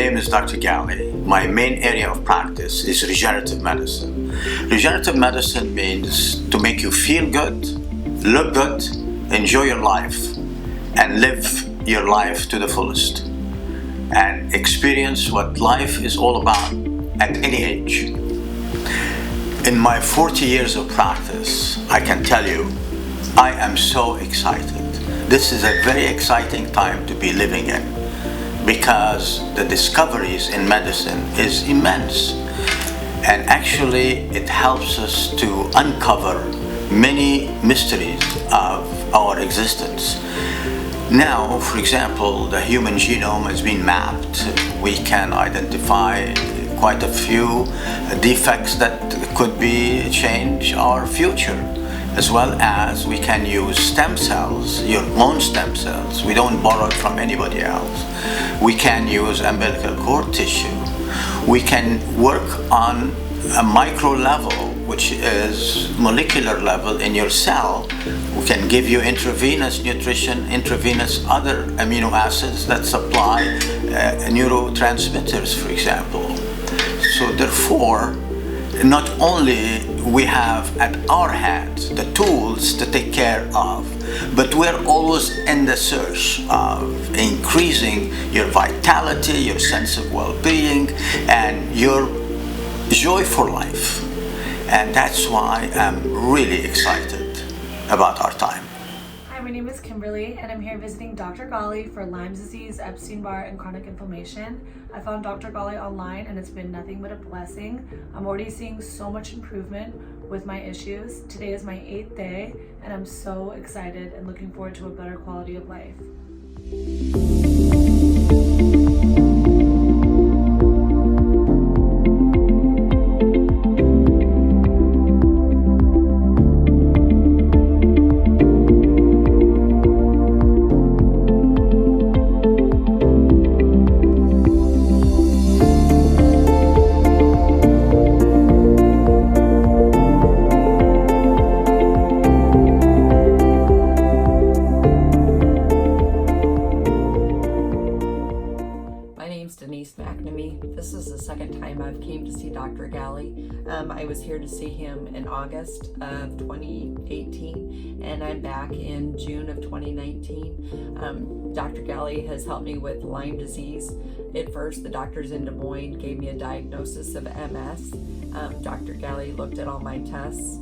name is Dr. Ghaly. My main area of practice is regenerative medicine. Regenerative medicine means to make you feel good, look good, enjoy your life, and live your life to the fullest, and experience what life is all about at any age. In my 40 years of practice, I can tell you, I am so excited. This is a very exciting time to be living in, because the discoveries in medicine is immense, and actually it helps us to uncover many mysteries of our existence. Now, for example, the human genome has been mapped. We can identify quite a few defects that could be change our future, as well as we can use stem cells, your own stem cells. We don't borrow it from anybody else. We can use umbilical cord tissue. We can work on a micro level, which is molecular level in your cell. We can give you intravenous nutrition, intravenous other amino acids that supply neurotransmitters, for example. So therefore, not only we have at our hands the tools to take care of, but we're always in the search of increasing your vitality, your sense of well-being, and your joy for life. And that's why I'm really excited about our time. Hi, my name is Kimberly, and I'm here visiting Dr. Ghaly for Lyme disease, Epstein-Barr, and chronic inflammation. I found Dr. Ghaly online, and it's been nothing but a blessing. I'm already seeing so much improvement with my issues. Today is my 8th day, and I'm so excited and looking forward to a better quality of life. Denise McNamee. This is the second time I've came to see Dr. Ghaly. I was here to see him in August of 2018, and I'm back in June of 2019. Dr. Ghaly has helped me with Lyme disease. At first, the doctors in Des Moines gave me a diagnosis of MS. Dr. Ghaly looked at all my tests.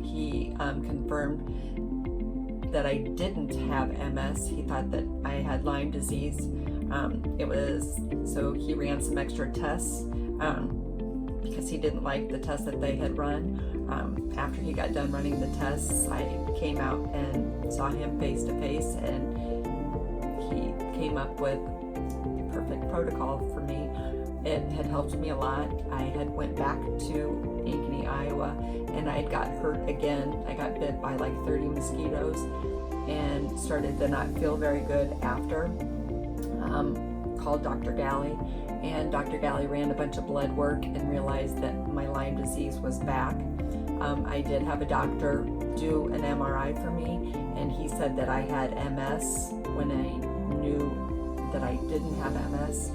He confirmed that I didn't have MS. He thought that I had Lyme disease. So he ran some extra tests because he didn't like the tests that they had run. After he got done running the tests, I came out and saw him face to face, and he came up with the perfect protocol for me. It had helped me a lot. I had went back to Ankeny, Iowa, and I got hurt again. I got bit by like 30 mosquitoes and started to not feel very good after. Called Dr. Ghaly, and Dr. Ghaly ran a bunch of blood work and realized that my Lyme disease was back. I did have a doctor do an MRI for me, and he said that I had MS when I knew that I didn't have MS.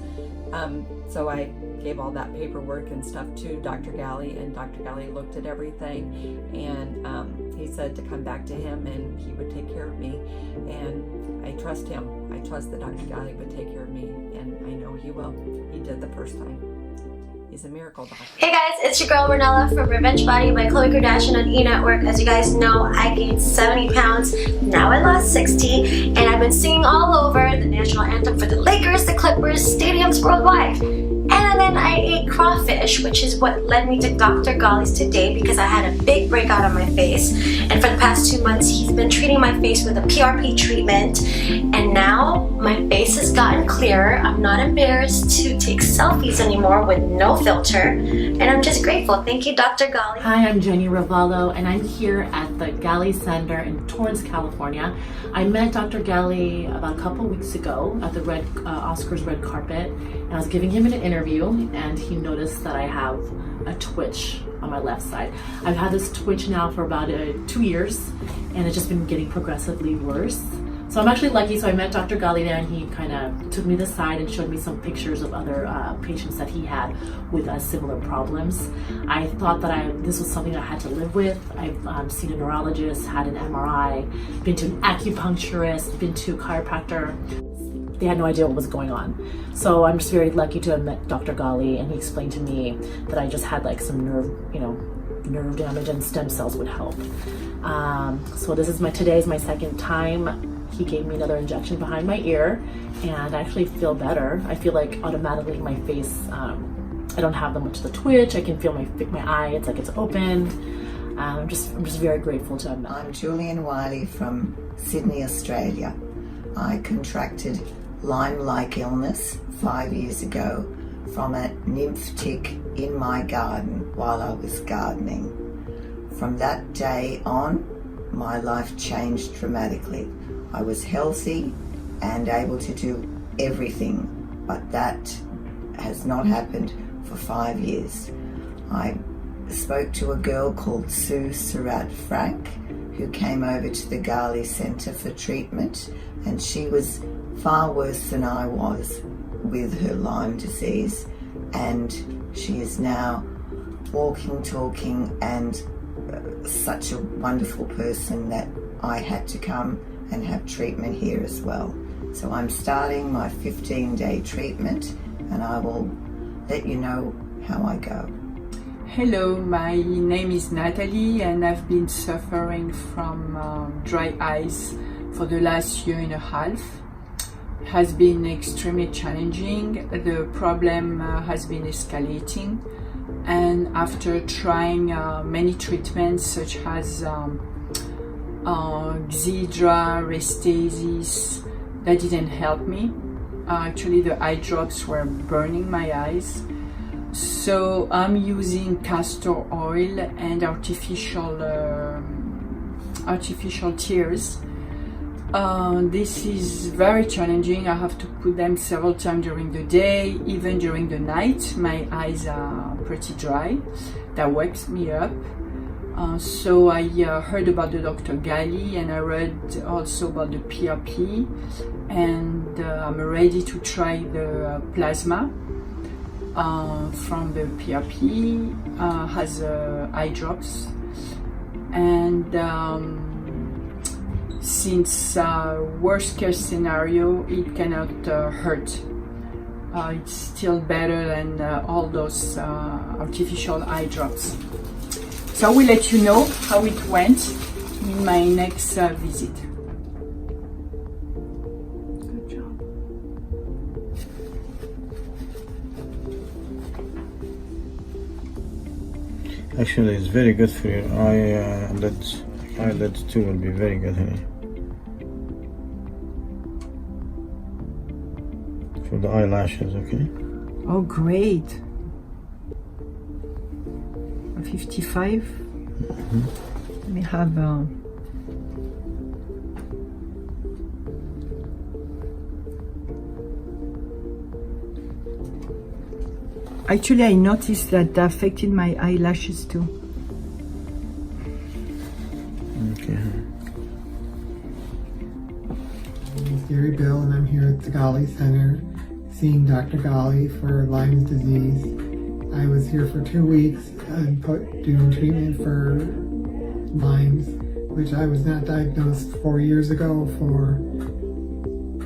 So I gave all that paperwork and stuff to Dr. Ghaly, and Dr. Ghaly looked at everything, and he said to come back to him and he would take care of me, and I trust him. I trust that Dr. Ghaly would take care of me, and I know he will. He did the first time. He's a miracle doctor. Hey guys, it's your girl Renella from Revenge Body by Khloe Kardashian on E! Network. As you guys know, I gained 70 pounds. Now I lost 60, and I've been singing all over the national anthem for the Lakers, the Clippers, stadiums worldwide. And then I ate crawfish, which is what led me to Dr. Ghaly's today, because I had a big breakout on my face. And for the past 2 months, he's been treating my face with a PRP treatment. And now my face has gotten clearer. I'm not embarrassed to take selfies anymore with no filter. And I'm just grateful. Thank you, Dr. Ghaly. Hi, I'm Jenny Ravallo, and I'm here at the Ghaly Center in Torrance, California. I met Dr. Ghaly about a couple weeks ago at the Oscars red carpet, and I was giving him an interview, and he noticed that I have a twitch on my left side. I've had this twitch now for about 2 years, and it's just been getting progressively worse. So I'm actually lucky. So I met Dr. Ghaly there, and he kind of took me to the side and showed me some pictures of other patients that he had with similar problems. I thought that this was something I had to live with. I've seen a neurologist, had an MRI, been to an acupuncturist, been to a chiropractor. They had no idea what was going on. So I'm just very lucky to have met Dr. Ghaly, and he explained to me that I just had like some nerve damage, and stem cells would help. So today is my second time. He gave me another injection behind my ear, and I actually feel better. I feel like automatically my face, I don't have that much of the twitch. I can feel my eye, it's like it's open. I'm just very grateful to have met. I'm Julian Wiley from Sydney, Australia. I contracted Lyme-like illness 5 years ago from a nymph tick in my garden while I was gardening. From that day on, my life changed dramatically. I was healthy and able to do everything, but that has not happened for 5 years. I spoke to a girl called Sue Surratt-Frank who came over to the Ghaly Center for treatment, and she was far worse than I was with her Lyme disease, and she is now walking, talking, and such a wonderful person that I had to come and have treatment here as well. So I'm starting my 15-day treatment, and I will let you know how I go. Hello, my name is Natalie, and I've been suffering from dry eyes for the last year and a half. It has been extremely challenging. The problem has been escalating, and after trying many treatments such as Xidra, Restasis, that didn't help me. Actually, the eye drops were burning my eyes. So I'm using castor oil and artificial tears. This is very challenging. I have to put them several times during the day, even during the night. My eyes are pretty dry. That wakes me up. So I heard about the Dr. Ghaly, and I read also about the PRP, and I'm ready to try the plasma from the PRP, has eye drops, and since worst case scenario, it cannot hurt. It's still better than all those artificial eye drops. So I will let you know how it went in my next visit. Good job. Actually, it's very good for your eyelids. Eyelids too will be very good, honey. For the eyelashes, okay? Oh, great. 55. Let me have actually, I noticed that affected my eyelashes too. Okay. My name is Gary Bill, and I'm here at the Ghaly Center seeing Dr. Ghaly for Lyme disease. I was here for 2 weeks doing treatment for Lyme's, which I was not diagnosed 4 years ago for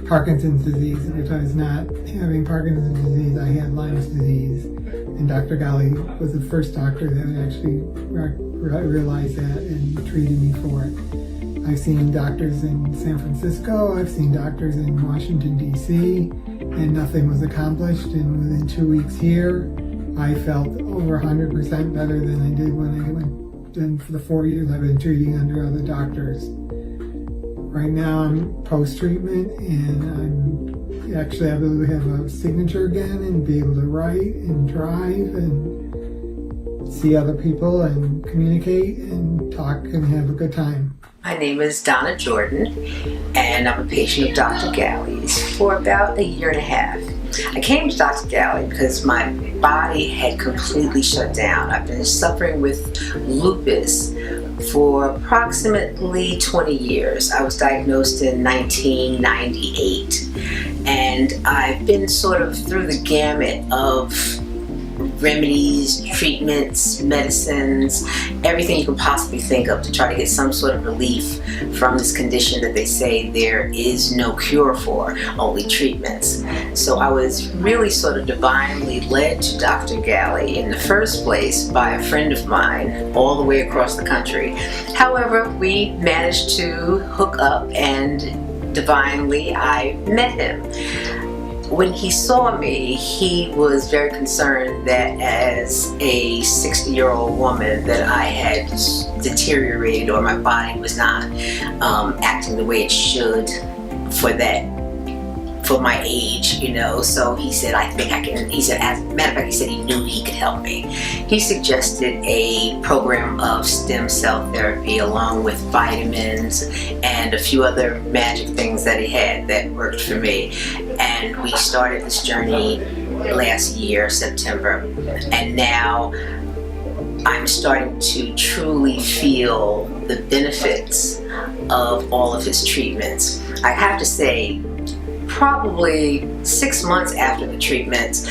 Parkinson's disease, which I was not having Parkinson's disease, I had Lyme's disease. And Dr. Ghaly was the first doctor that actually realized that and treated me for it. I've seen doctors in San Francisco, I've seen doctors in Washington, D.C., and nothing was accomplished. And within 2 weeks here, I felt over 100% better than I did when I went in for the 4 years I've been treating under other doctors. Right now I'm post-treatment, and I'm actually able to have a signature again and be able to write and drive and see other people and communicate and talk and have a good time. My name is Donna Jordan, and I'm a patient of Dr. Ghaly's for about a year and a half. I came to Dr. Ghaly because my body had completely shut down. I've been suffering with lupus for approximately 20 years. I was diagnosed in 1998, and I've been sort of through the gamut of remedies, treatments, medicines, everything you can possibly think of to try to get some sort of relief from this condition that they say there is no cure for, only treatments. So I was really sort of divinely led to Dr. Ghaly in the first place by a friend of mine all the way across the country. However, we managed to hook up, and divinely I met him. When he saw me, he was very concerned that as a 60-year-old woman that I had deteriorated, or my body was not acting the way it should for my age, you know. So he said, I think I can, he said, as a matter of fact, he said he knew he could help me. He suggested a program of stem cell therapy along with vitamins and a few other magic things that he had that worked for me. And we started this journey last year, September, and now I'm starting to truly feel the benefits of all of his treatments. I have to say, probably 6 months after the treatments,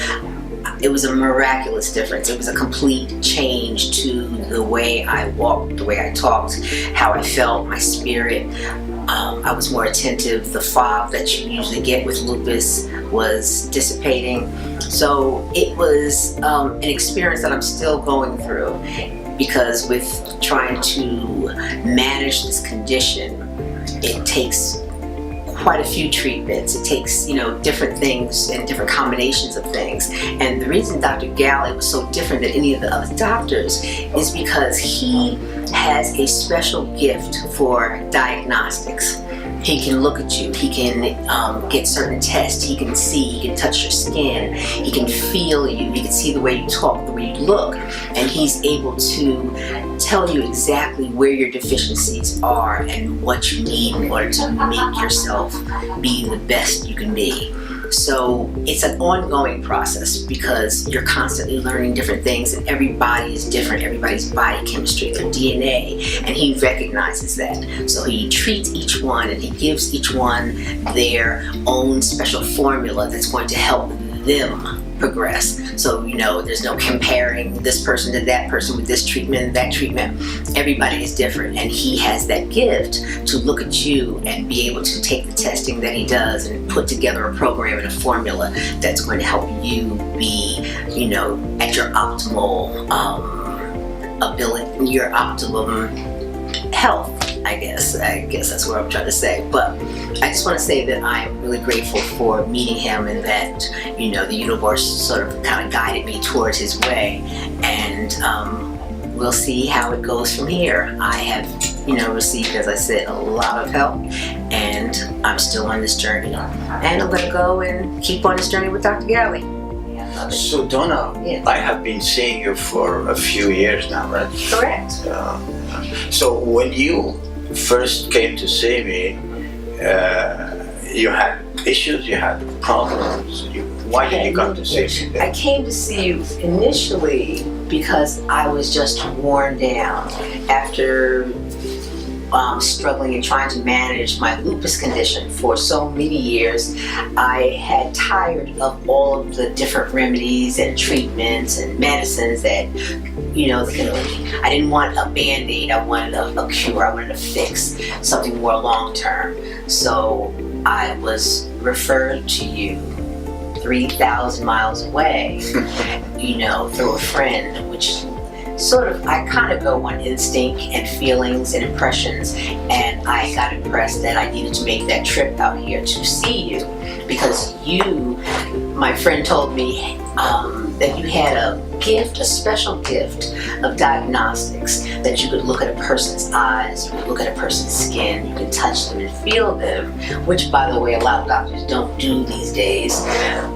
it was a miraculous difference. It was a complete change to the way I walked, the way I talked, how I felt, my spirit. I was more attentive. The fog that you usually get with lupus was dissipating. So it was an experience that I'm still going through, because with trying to manage this condition, it takes quite a few treatments. It takes, you know, different things and different combinations of things. And the reason Dr. Ghaly was so different than any of the other doctors is because he has a special gift for diagnostics. He can look at you, he can get certain tests, he can see, he can touch your skin, he can feel you, he can see the way you talk, the way you look, and he's able to tell you exactly where your deficiencies are and what you need in order to make yourself be the best you can be. So it's an ongoing process, because you're constantly learning different things, and every body is different, everybody's body chemistry, their DNA, and he recognizes that. So he treats each one, and he gives each one their own special formula that's going to help them progress. So, you know, there's no comparing this person to that person with this treatment and that treatment. Everybody is different, and he has that gift to look at you and be able to take the testing that he does and put together a program and a formula that's going to help you be, you know, at your optimal ability, your optimum health. I guess that's what I'm trying to say. But I just want to say that I'm really grateful for meeting him, and that, you know, the universe sort of kind of guided me towards his way, and we'll see how it goes from here. I have, you know, received, as I said, a lot of help, and I'm still on this journey, and I'm going to go and keep on this journey with Dr. Ghaly. So Donna, I have been seeing you for a few years now, right? Correct. So when you first came to see me, you had issues, you had problems. Why did you come to see me? I came to see you initially because I was just worn down after struggling and trying to manage my lupus condition for so many years. I had tired of all of the different remedies and treatments and medicines that, you know, I didn't want a band-aid, I wanted a cure, I wanted a fix, something more long-term. So I was referred to you 3,000 miles away, you know, through a friend, which sort of, I kind of go on instinct and feelings and impressions, and I got impressed that I needed to make that trip out here to see you, because you, my friend told me that you had a gift, a special gift of diagnostics, that you could look at a person's eyes, you could look at a person's skin, you could touch them and feel them, which, by the way, a lot of doctors don't do these days,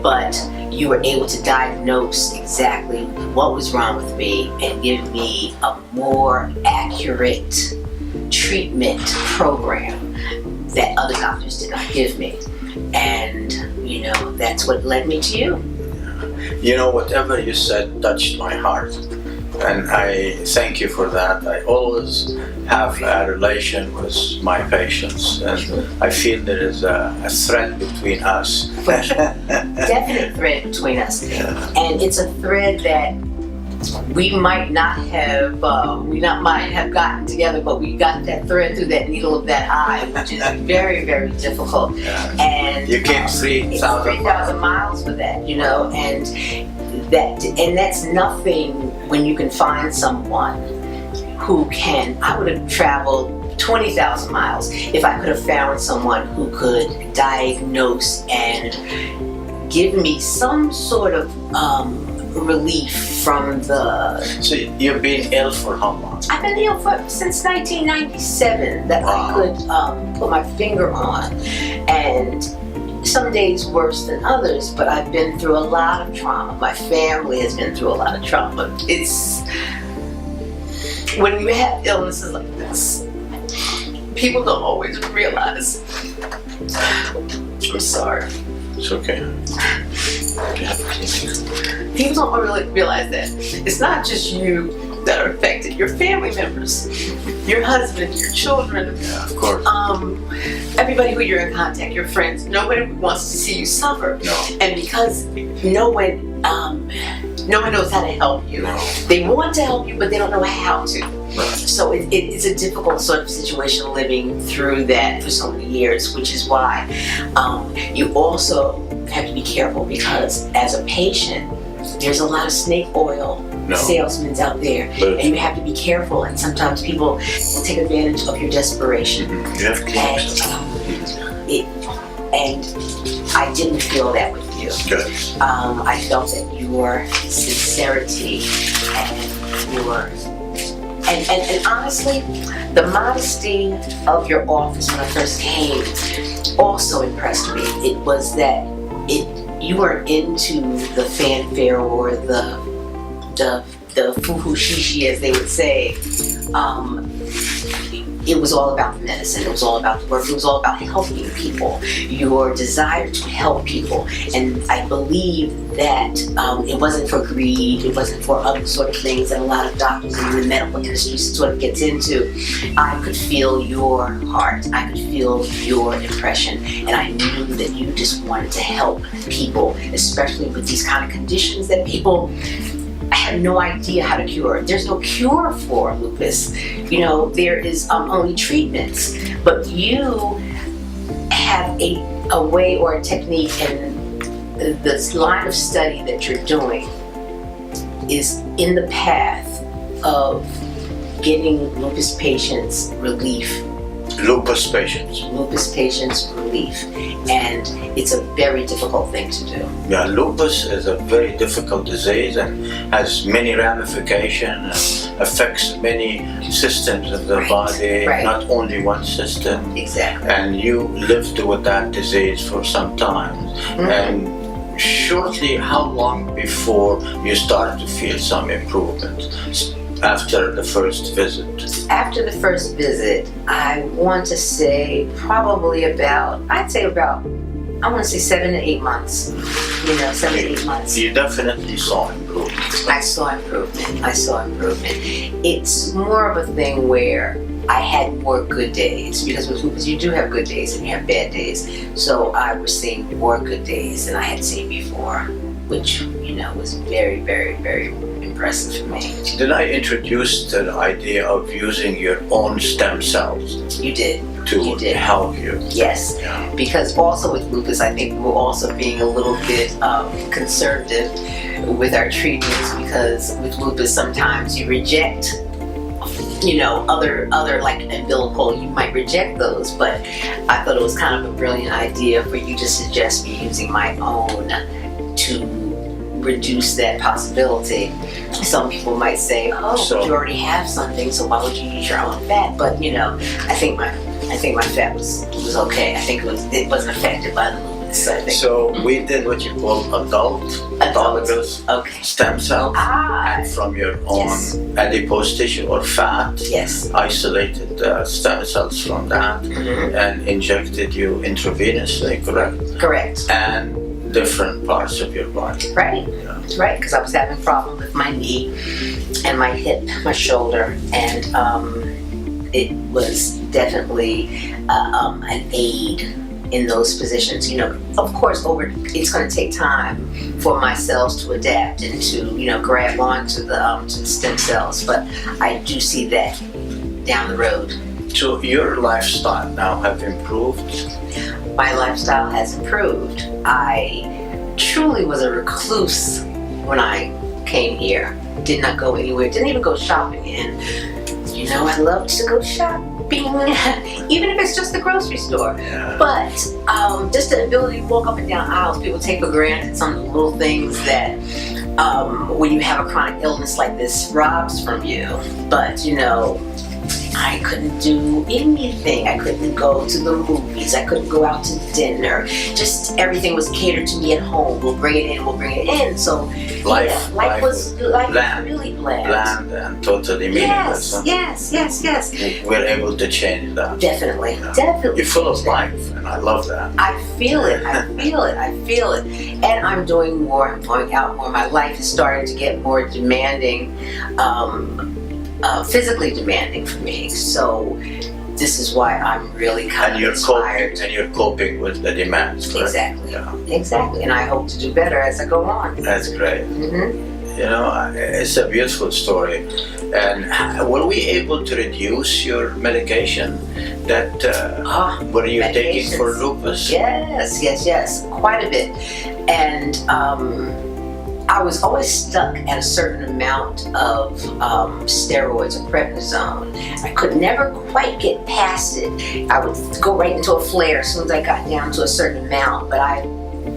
but you were able to diagnose exactly what was wrong with me and give me a more accurate treatment program that other doctors did not give me. And, you know, that's what led me to you. You know, whatever you said touched my heart. And I thank you for that. I always have a relation with my patients, and I feel there is a thread between us. Definite thread between us. Yeah. And it's a thread that we might not have gotten together, but we got that thread through that needle of that eye, which is very, very difficult. Yeah. And You came 3,000 miles for that, you know, and that's nothing when you can find someone who can. I would have traveled 20,000 miles if I could have found someone who could diagnose and give me some sort of relief from the... So you've been ill for how long? I've been ill since 1997 that I could put my finger on, and some days worse than others, but I've been through a lot of trauma. My family has been through a lot of trauma. It's... when you have illnesses like this, people don't always realize. I'm sorry. It's okay. People don't really realize that it's not just you that are affected, your family members, your husband, your children, Yeah, of course. Everybody who you're in contact, your friends, nobody wants to see you suffer. No. And because no one knows how to help you. No. They want to help you, but they don't know how to. Right. So it's a difficult sort of situation living through that for so many years, which is why you also have to be careful, because as a patient, there's a lot of snake oil salesmen out there, and you have to be careful, and sometimes people will take advantage of your desperation. You have claims. And I didn't feel that with you. Good. I felt that your sincerity and your and honestly, the modesty of your office when I first came also impressed me. It was that you weren't into the fanfare or the fuhu-shishi, as they would say. It was all about the medicine. It was all about the work. It was all about helping people. Your desire to help people, and I believe that it wasn't for greed. It wasn't for other sort of things that a lot of doctors in the medical industry sort of gets into. I could feel your heart. I could feel your impression, and I knew that you just wanted to help people, especially with these kind of conditions that people have no idea how to cure. There's no cure for lupus. You know, there is only treatments. But you have a way or a technique, and this line of study that you're doing is in the path of getting lupus patients relief. Lupus patients. Lupus patients relief. And it's a very difficult thing to do. Yeah, lupus is a very difficult disease and has many ramifications and affects many systems of the body, not only one system. Exactly. And you lived with that disease for some time. And shortly, how long before you started to feel some improvement? After the first visit? After the first visit, I want to say probably about, I want to say 7 to 8 months. You know, 7 to 8 months. You definitely saw improvement. I saw improvement. It's more of a thing where I had more good days, because with lupus you do have good days and you have bad days. So I was seeing more good days than I had seen before, which, you know, was very, very, very impressive for me. Did I introduce the idea of using your own stem cells? You did. To help you? Yes. Yeah. Because also with lupus, I think we're also being a little bit conservative with our treatments, because with lupus sometimes you reject, you know, other like umbilical, you might reject those, but I thought it was kind of a brilliant idea for you to suggest me using my own to reduce that possibility. Some people might say, oh, you already have something, so why would you use your own fat? But, you know, I think my fat was okay. I think it wasn't affected by the lupus. So we did what you call autologous stem cells, and from your own adipose tissue or fat, isolated stem cells from that, and injected you intravenously, correct? Correct. And different parts of your body. Right, right, because I was having a problem with my knee and my hip, my shoulder, and it was definitely an aid in those positions. You know, of course, it's going to take time for my cells to adapt and to, you know, grab onto the stem cells, but I do see that down the road. So your lifestyle now have improved? My lifestyle has improved. I truly was a recluse when I came here. Did not go anywhere, didn't even go shopping, and you know, I love to go shopping, even if it's just the grocery store. Yeah. But just the ability to walk up and down aisles, people take for granted some of the little things that when you have a chronic illness like this robs from you. But you know, I couldn't do anything. I couldn't go to the movies. I couldn't go out to dinner. Just everything was catered to me at home. We'll bring it in, we'll bring it in. So life was really bland. Bland and totally meaningless. Yes. We're able to change that. Definitely. You're full of life, and I love that. I feel it. And I'm doing more, I'm going out more. My life is starting to get more demanding. Physically demanding for me, so this is why I'm really kind of inspired. And you're coping with the demands, correct? Exactly. Yeah. Exactly, and I hope to do better as I go on. That's great. Mm-hmm. You know, it's a beautiful story. And were we able to reduce your medication that were you taking for lupus? Yes, quite a bit, and I was always stuck at a certain amount of steroids or prednisone. I could never quite get past it. I would go right into a flare as soon as I got down to a certain amount, but I've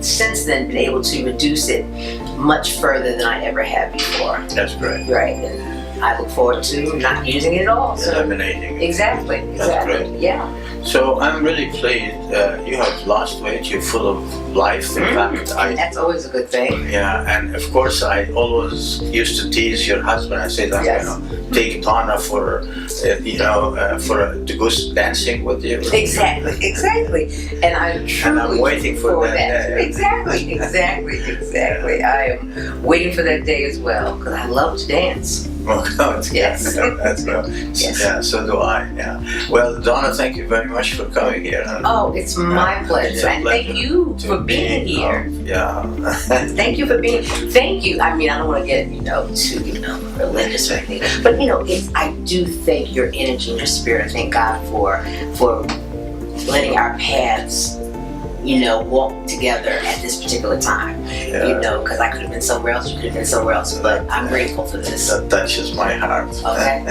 since then been able to reduce it much further than I ever had before. That's great. Right, and I look forward to not using it at all. Eliminating it. Exactly. That's great. Yeah. So I'm really pleased. You have lost weight. You're full of life. In fact, that's always a good thing. Yeah, and of course, I always used to tease your husband. I said, I'm going to take Donna for, to go dancing with you. Exactly. And I'm waiting for that day. Exactly. I am waiting for that day as well because I love to dance. Well, yes. That's good. Yes. Yeah, so do I. Yeah. Well, Donna, thank you very much for coming here. Oh, it's my pleasure. And thank you for being here. Thank you for being. Thank you. I mean, I don't want to get too religious or anything, but I do thank your energy and your spirit. Thank God for letting our paths walk together at this particular time. Because I could have been somewhere else, you could have been somewhere else, but I'm grateful for this. That touches my heart. Okay.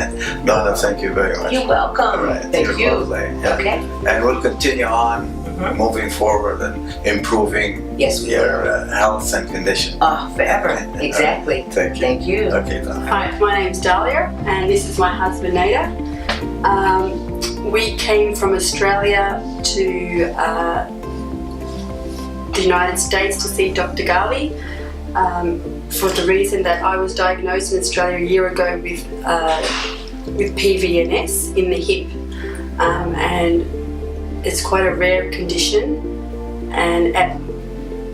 Donna, thank you very much. You're welcome. Right. Thank you. Okay. And we'll continue on moving forward and improving your health and condition. Oh, forever. Exactly. Thank you. Thank you. Okay, Donna. Hi, my name's Dahlia, and this is my husband, Nata. We came from Australia to the United States to see Dr. Ghaly for the reason that I was diagnosed in Australia a year ago with PVNS in the hip, and it's quite a rare condition, and at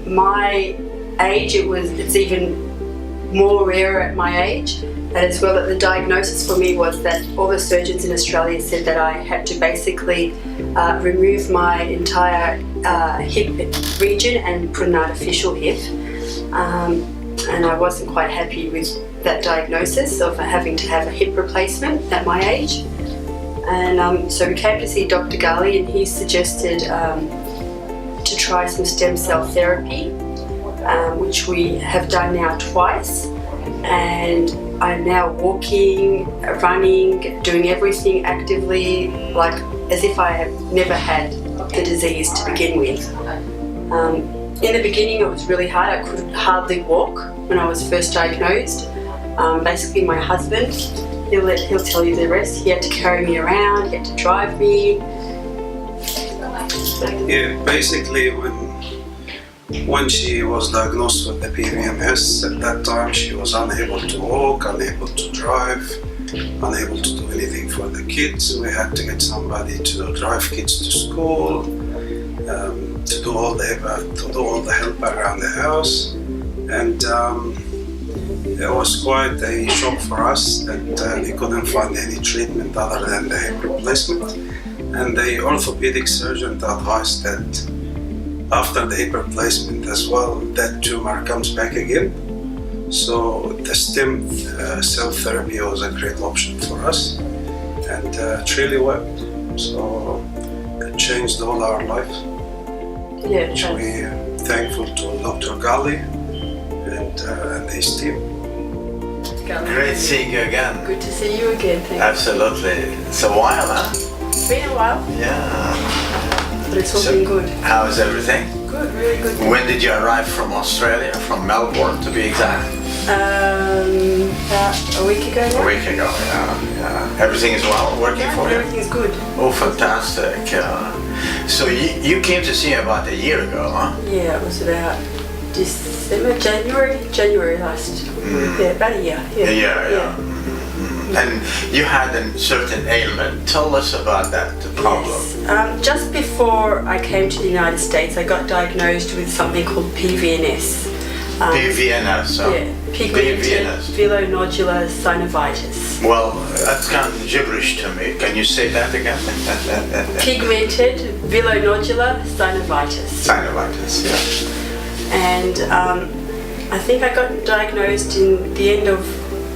my age it's even more rare at my age. And as well, that the diagnosis for me was that all the surgeons in Australia said that I had to basically remove my entire hip region and put an artificial hip. And I wasn't quite happy with that diagnosis of having to have a hip replacement at my age. And so we came to see Dr. Ghaly, and he suggested to try some stem cell therapy, which we have done now twice. And I'm now walking, running, doing everything actively, like as if I have never had the disease to begin with. In the beginning it was really hard. I could hardly walk when I was first diagnosed. Basically my husband, he'll tell you the rest. He had to carry me around, he had to drive me. Yeah, basically when she was diagnosed with the PVMS, at that time she was unable to walk, unable to drive, unable to do anything for the kids. We had to get somebody to drive kids to school, to do all the help around the house, and it was quite a shock for us that they couldn't find any treatment other than the hip replacement. And the orthopedic surgeon advised that after the hip replacement as well, that tumor comes back again. So the stem cell therapy was a great option for us, and it really worked. So it changed all our lives. Yeah, which we're thankful to Dr. Ghaly and his team. Great seeing you again. Good to see you again, thank you. Absolutely. It's a while, huh? It's been a while. Yeah. But it's all been good. How is everything? Good, really good. When did you arrive from Australia? From Melbourne, to be exact? About a week ago now. A week ago, yeah. Everything is well, working for you? Everything's good. Oh, fantastic. So you came to see me about a year ago, huh? Yeah, it was about January last. Yeah, about a year. Yeah. A year, yeah. And you had a certain ailment. Tell us about that problem. Yes. Just before I came to the United States, I got diagnosed with something called PVNS. PVNS, huh? Yeah, pigmented villonodular synovitis. Well, that's kind of gibberish to me. Can you say that again? Pigmented villonodular synovitis. Synovitis, yeah. And I think I got diagnosed in the end of,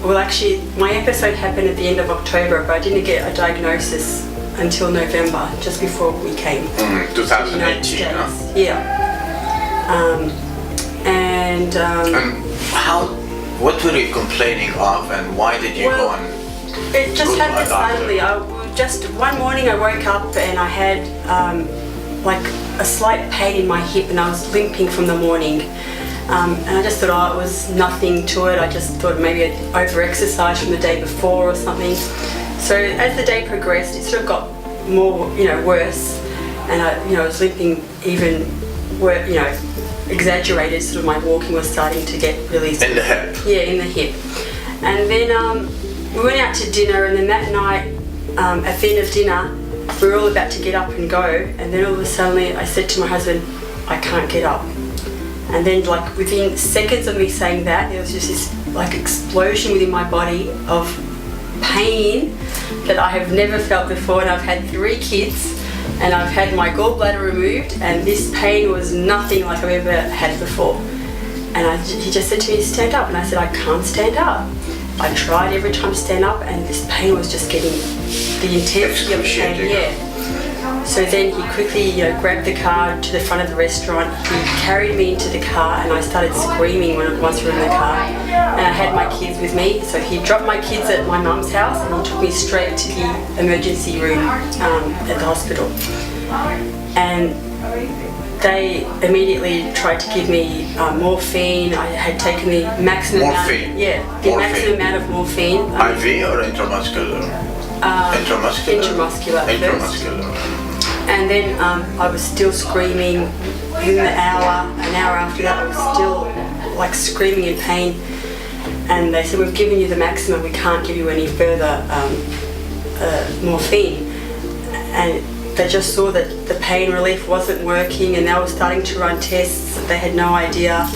well actually my episode happened at the end of October, but I didn't get a diagnosis until November, just before we came. 2018, huh? Yeah. And what were you complaining of, and why did you go and it just happened suddenly. Just one morning I woke up and I had like a slight pain in my hip, and I was limping from the morning. And I just thought, it was nothing to it. I just thought maybe I over-exercised from the day before or something. So as the day progressed, it sort of got more, worse, and I was limping even worse, exaggerated. Sort of my walking was starting to get really in the hip. Yeah, in the hip. And then we went out to dinner, and then that night, at the end of dinner, we were all about to get up and go, and then all of a sudden I said to my husband, I can't get up. And then like within seconds of me saying that, there was just this like explosion within my body of pain that I have never felt before. And I've had 3 kids, and I've had my gallbladder removed, and this pain was nothing like I've ever had before. And he just said to me, stand up. And I said, I can't stand up. I tried every time to stand up, and this pain was just getting the intensity of the pain. Yeah. So then he quickly grabbed the car to the front of the restaurant. He carried me into the car, and I started screaming once we were in the car. And I had my kids with me, so he dropped my kids at my mum's house, and he took me straight to the emergency room at the hospital. And they immediately tried to give me morphine. I had taken the maximum morphine. Maximum amount of morphine. IV or intramuscular? Intramuscular first. And then I was still screaming. Within an hour after that, I was still like screaming in pain. And they said, we've given you the maximum, we can't give you any further morphine. And they just saw that the pain relief wasn't working, and they were starting to run tests. They had no idea.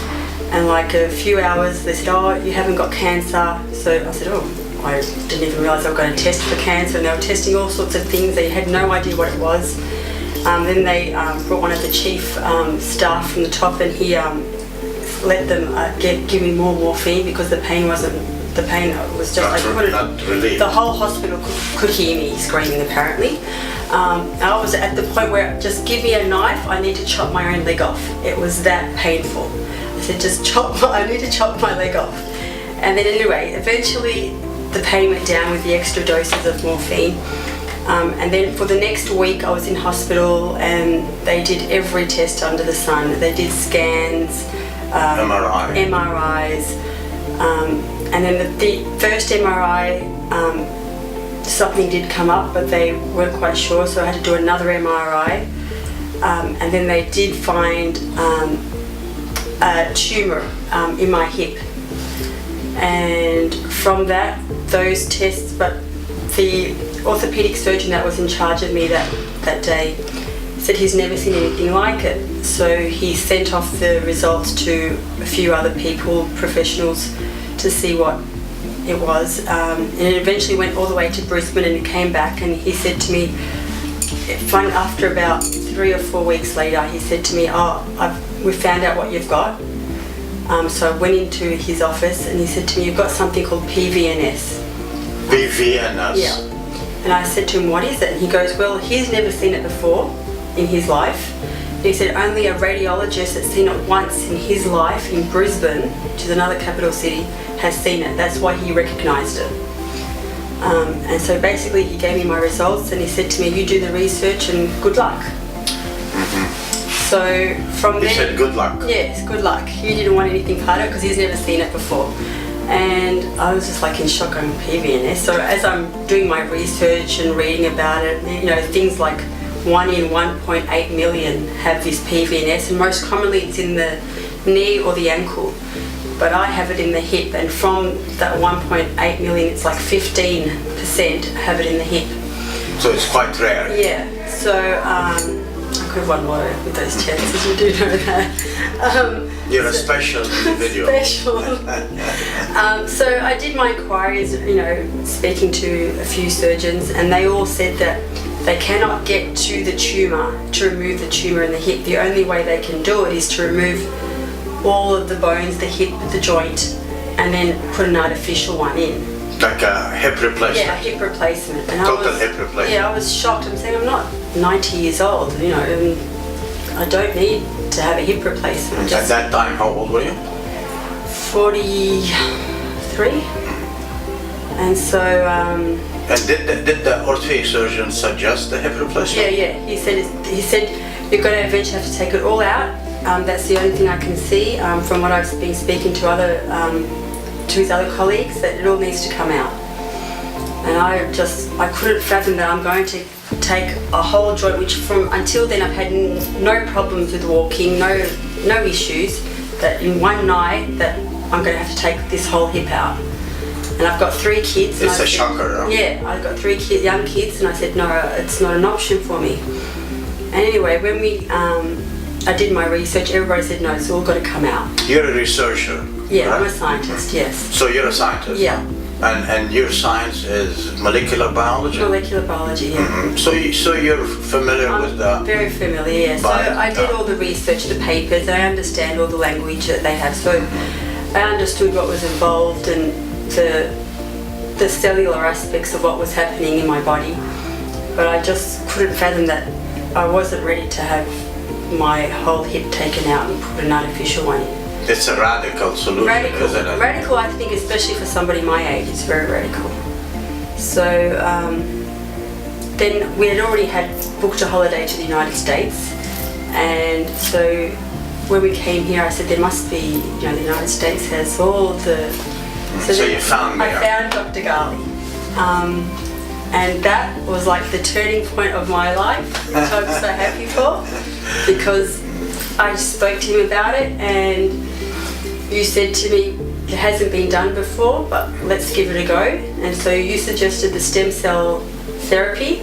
And like a few hours, they said, oh, you haven't got cancer. So I said, oh, I didn't even realise they were going to test for cancer, and they were testing all sorts of things. They had no idea what it was. Then they brought one of the chief staff from the top, and he let them give me more morphine because the pain was just the whole hospital could hear me screaming apparently. I was at the point where, just give me a knife, I need to chop my own leg off. It was that painful. I said, I need to chop my leg off. And then anyway, eventually the pain went down with the extra doses of morphine. And then for the next week I was in hospital, and they did every test under the sun. They did scans, MRIs, and then the first MRI, something did come up, but they weren't quite sure, so I had to do another MRI. And then they did find a tumour in my hip. And from those tests, but the orthopedic surgeon that was in charge of me that day, said he's never seen anything like it. So he sent off the results to a few other people, professionals, to see what it was. And it eventually went all the way to Brisbane, and it came back, and he said to me, after about 3 or 4 weeks later, he said to me, we found out what you've got. So I went into his office, and he said to me, you've got something called PVNS. PVNS? Yeah. And I said to him, what is it? And he goes, well, he's never seen it before in his life. And he said only a radiologist that's seen it once in his life in Brisbane, which is another capital city, has seen it. That's why he recognised it. And so basically he gave me my results, and he said to me, you do the research and good luck. So from there... He said good luck? Yes, good luck. He didn't want anything part of it because he's never seen it before. And I was just like in shock on PVNS. So as I'm doing my research and reading about it, things like 1 in 1.8 million have this PVNS, and most commonly it's in the knee or the ankle. But I have it in the hip, and from that 1.8 million, it's like 15% have it in the hip. So it's quite rare? Yeah. So I could have won lotto with those chances, you do know that. You're a special individual. Special. So I did my inquiries, speaking to a few surgeons, and they all said that they cannot get to the tumour, to remove the tumour in the hip. The only way they can do it is to remove all of the bones, the hip, the joint, and then put an artificial one in. Like a hip replacement? Yeah, a hip replacement. And Total hip replacement? Yeah, I was shocked. I'm saying I'm not 90 years old, and I don't need to have a hip replacement. At that time, how old were you? 43. And so... and did the orthopedic surgeon suggest the hip replacement? Yeah. He said you're going to eventually have to take it all out. That's the only thing I can see from what I've been speaking to his other colleagues, that it all needs to come out. And I couldn't fathom that I'm going to take a whole joint, which until then I've had no problems with walking, no issues, that in one night that I'm going to have to take this whole hip out. And I've got 3 kids. It's a shocker, though. Yeah, I've got 3 young kids, and I said, no, it's not an option for me. And anyway, when I did my research, everybody said, no, it's all got to come out. You're a researcher? Yeah, right? I'm a scientist, yes. So you're a scientist? Yeah. And your science is molecular biology? Molecular biology, yeah. Mm-hmm. So you're familiar with the... Very familiar, yeah. So I did all the research, the papers, I understand all the language that they have. So I understood what was involved and the cellular aspects of what was happening in my body. But I just couldn't fathom that I wasn't ready to have my whole hip taken out and put an artificial one in. It's a radical solution, isn't it? Radical, I think, especially for somebody my age, it's very radical. So then we had already booked a holiday to the United States, and so when we came here, I said there must be, the United States has all the... So you found me. I found Dr. Ghaly. And that was like the turning point of my life, which I'm so happy for, because I spoke to him about it, and you said to me, it hasn't been done before, but let's give it a go. And so you suggested the stem cell therapy,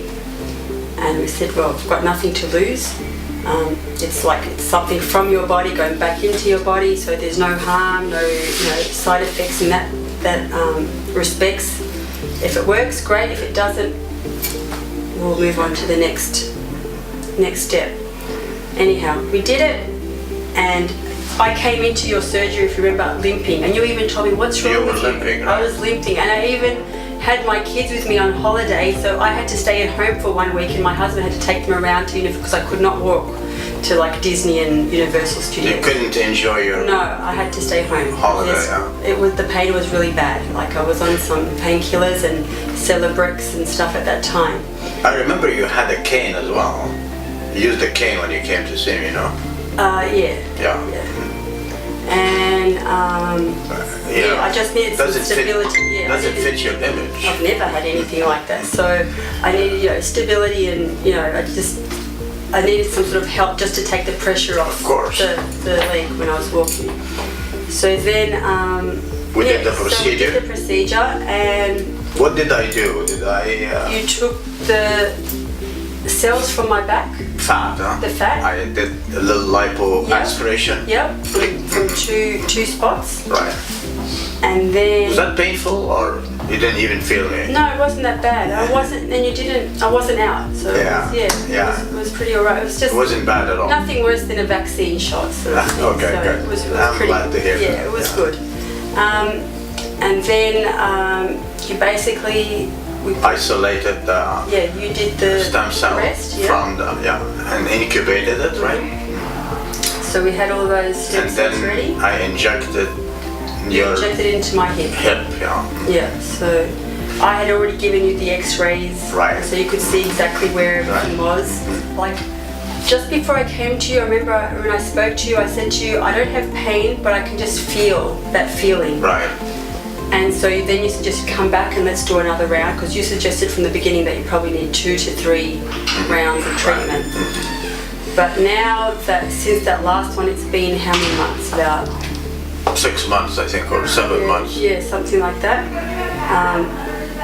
and we said, well, we've got nothing to lose. It's something from your body going back into your body, so there's no harm, no side effects in that respects. If it works, great. If it doesn't, we'll move on to the next step. Anyhow, we did it, and I came into your surgery, if you remember, limping, and you even told me, what's wrong with you? Limping, right? I was limping, and I even had my kids with me on holiday, so I had to stay at home for 1 week, and my husband had to take them around to because I could not walk to like Disney and Universal Studios. You couldn't enjoy your... No, I had to stay home. Holiday, the pain was really bad. Like I was on some painkillers and Celebrix and stuff at that time. I remember you had a cane as well. You used a cane when you came to see me, Yeah. And I just needed some stability. Does it fit your image? I've never had anything like that, so I needed stability, and I needed some sort of help just to take the pressure off the leg when I was walking. So then we did the procedure. So we did the procedure, and what did I do? You took cells from my back. Fat, huh? The fat. I did a little lipo aspiration. Yep, from two spots. Right. And then. Was that painful, or you didn't even feel it? No, it wasn't that bad. I wasn't, and you didn't. I wasn't out, so it was pretty alright. It was just. It wasn't bad at all. Nothing worse than a vaccine shot. Sort of thing. Okay, so good. It was I'm pretty, glad to hear yeah, that. it was good. And then you basically. Isolated the you did the stem cell rest, from the and incubated it, right? So we had all those stem cells ready. I injected injected into my hip. Yeah. So I had already given you the X-rays, right? So you could see exactly where everything was. Like just before I came to you, I remember when I spoke to you, I said to you, I don't have pain, but I can just feel that feeling. Right. And so then you suggested come back and let's do another round, because you suggested from the beginning that you probably need 2 to 3 rounds of treatment. But now that since that last one, it's been how many months? About 6 months, I think, or 7 months. Yeah, something like that.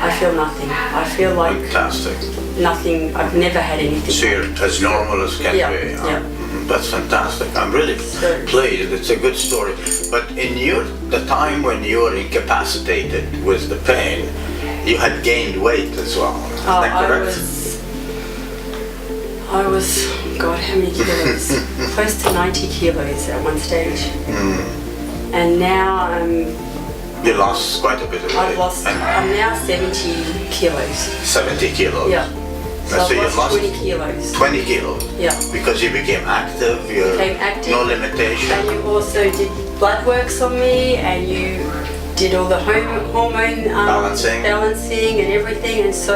I feel nothing. I feel like fantastic. Nothing. I've never had anything. So you're as normal as can be. Yeah. That's fantastic. I'm really pleased. It's a good story. But in the time when you were incapacitated with the pain, you had gained weight as well. Is that correct? I was, God, how many kilos? Close to 90 kilos at one stage. And now you lost quite a bit of weight. I'm now 70 kilos. 70 kilos? Yeah. So you lost 20 kilos. 20 kilos? Yeah. Because you became active, no limitation. And you also did blood works on me, and you did all the hormone balancing and everything. And so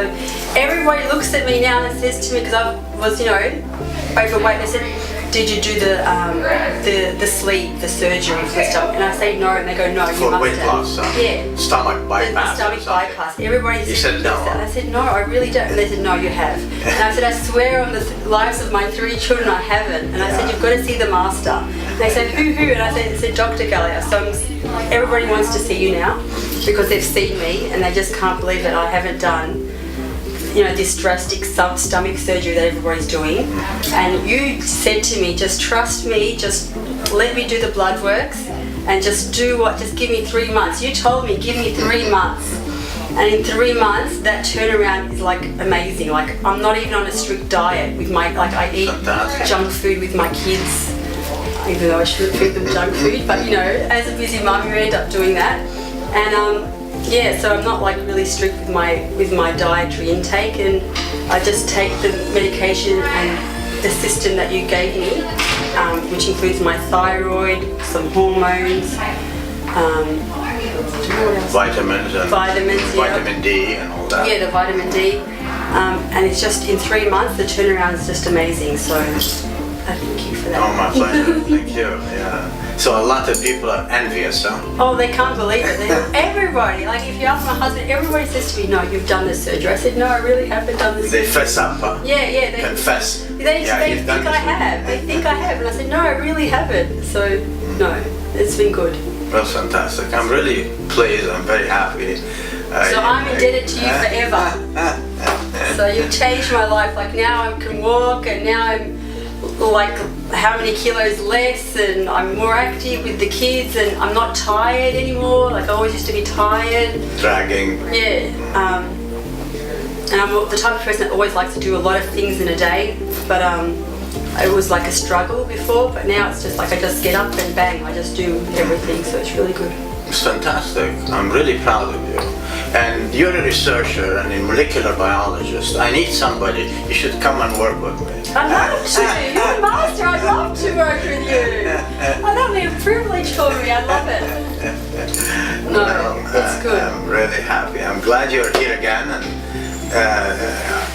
everybody looks at me now and says to me, because I was, overweight, they said, did you do the sleeve, the surgery for the stomach? And I say no, and they go, no, you must have. For weight loss, stomach bypass. The stomach bypass. Everybody said no. And I said, no, I really don't. And they said, no, you have. And I said, I swear on the lives of my 3 children, I haven't. And I said, you've got to see the master. And they said, who? And I said, Dr. Ghaly. So everybody wants to see you now because they've seen me and they just can't believe that I haven't done this drastic stomach surgery that everybody's doing. And you said to me, just trust me, just let me do the blood works and just give me 3 months. You told me, give me 3 months. And in 3 months, that turnaround is like amazing. Like I'm not even on a strict diet with I eat junk food with my kids, even though I shouldn't feed them junk food, but as a busy mum, you end up doing that. And so I'm not really strict with my dietary intake, and I just take the medication and the system that you gave me, which includes my thyroid, some hormones, vitamins, vitamin D and all that. Yeah, the vitamin D, and it's just in 3 months the turnaround is just amazing. So I thank you for that. Oh, my pleasure. Thank you. Yeah. So a lot of people are envious, huh? Oh, they can't believe it. Everybody, if you ask my husband, everybody says to me, no, you've done this surgery. I said, no, I really haven't done this surgery. They fess up, huh? Yeah, they confess. They think I have. They think I have. And I said, no, I really haven't. So, no, it's been good. That's fantastic. I'm really pleased. I'm very happy. So I'm indebted to you forever. So you've changed my life. Now I can walk, and now I'm how many kilos less, and I'm more active with the kids, and I'm not tired anymore. I always used to be tired. Dragging. Yeah. And I'm the type of person that always likes to do a lot of things in a day, but it was a struggle before, but now it's just I just get up and bang, I just do everything, so it's really good. It's fantastic. I'm really proud of you. And you're a researcher and a molecular biologist. I need somebody. You should come and work with me. I'd love to. You're a master. I'd love to work with you. That'd be a privilege for me. I love it. It's good. I'm really happy. I'm glad you're here again, and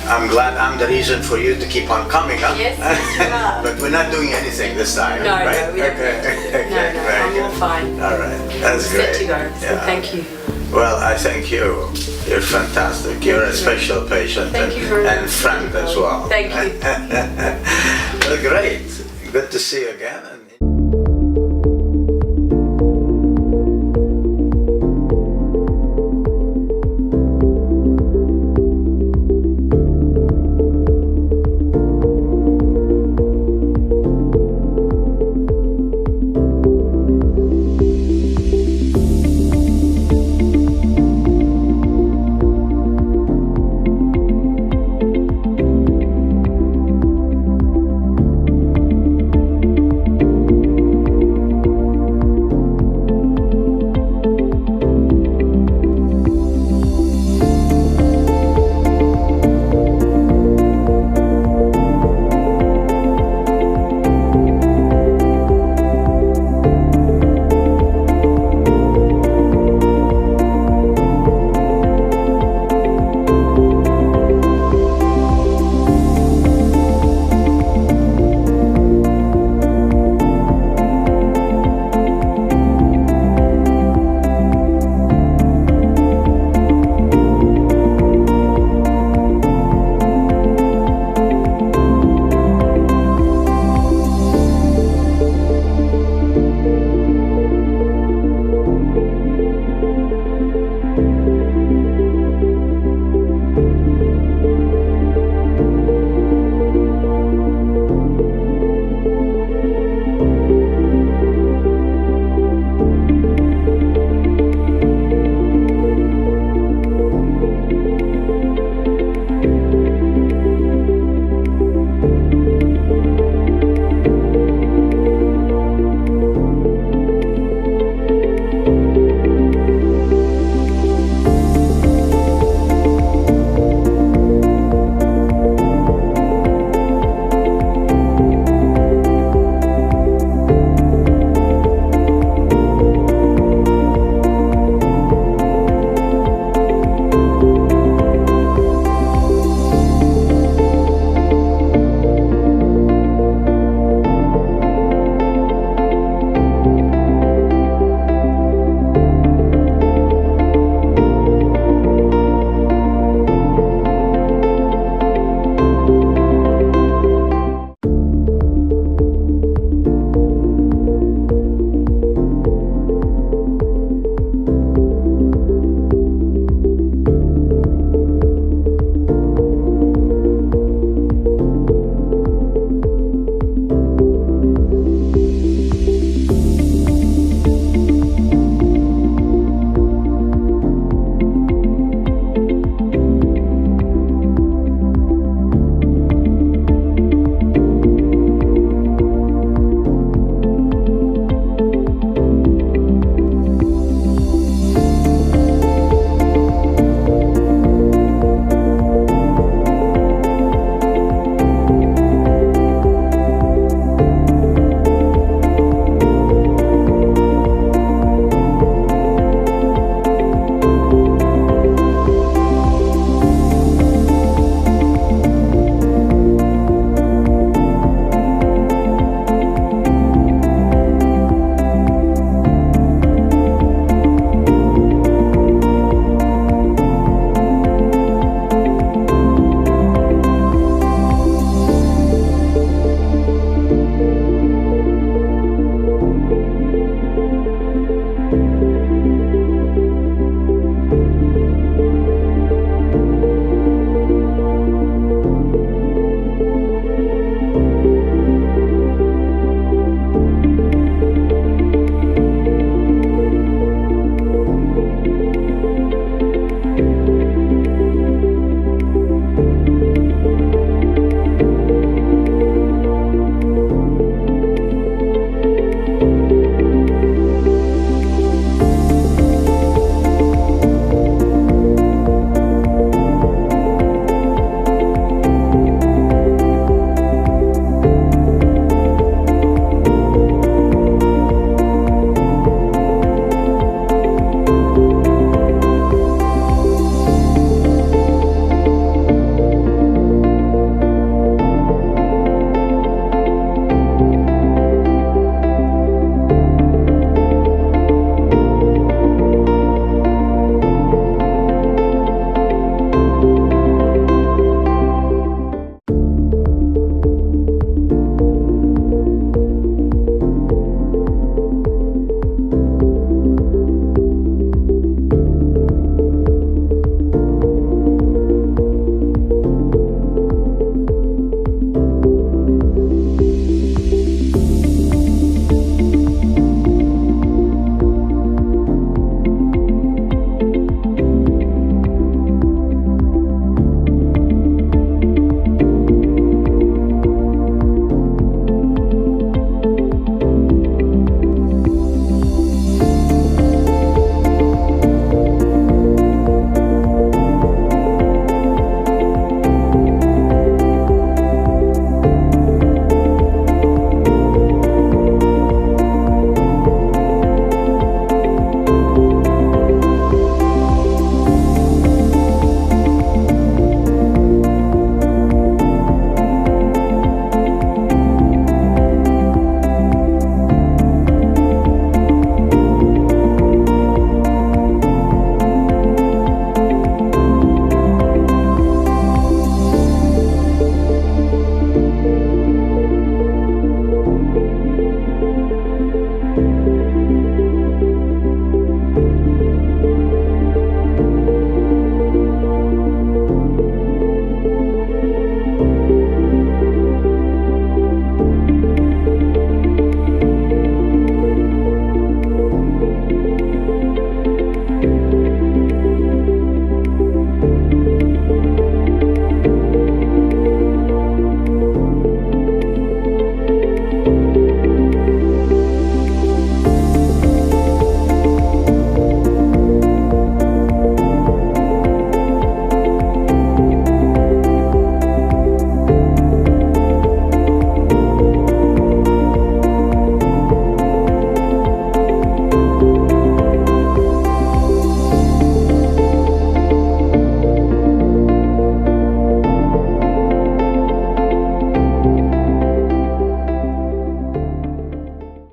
I'm glad I'm the reason for you to keep on coming up. Yes, you are. But we're not doing anything this time, no, right? No, we don't. I'm all fine. All right, that's great. Set to go. So thank you. Well, I thank you. You're fantastic. You're a special patient and friend as well. Thank you. Well, great. Good to see you again.